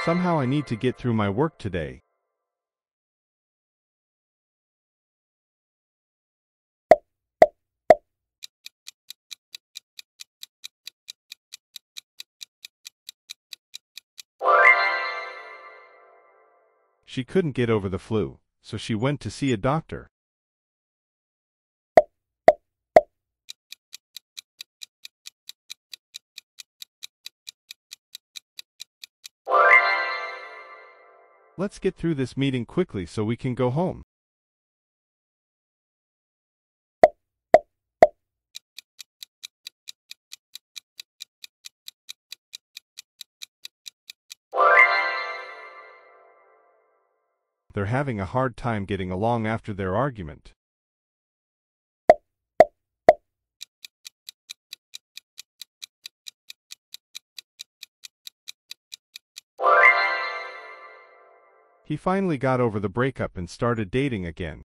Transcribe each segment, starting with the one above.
Somehow I need to get through my work today. She couldn't get over the flu, so she went to see a doctor. Let's get through this meeting quickly so we can go home. They're having a hard time getting along after their argument. He finally got over the breakup and started dating again.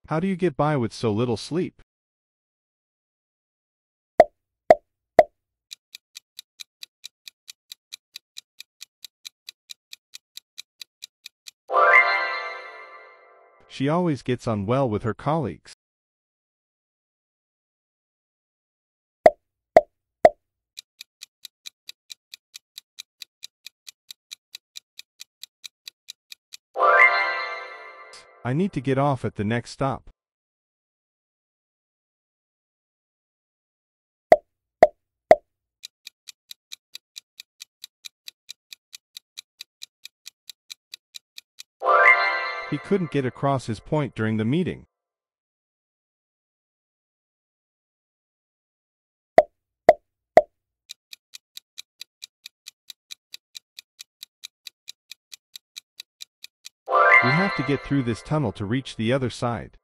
How do you get by with so little sleep? She always gets on well with her colleagues. I need to get off at the next stop. He couldn't get across his point during the meeting. We have to get through this tunnel to reach the other side.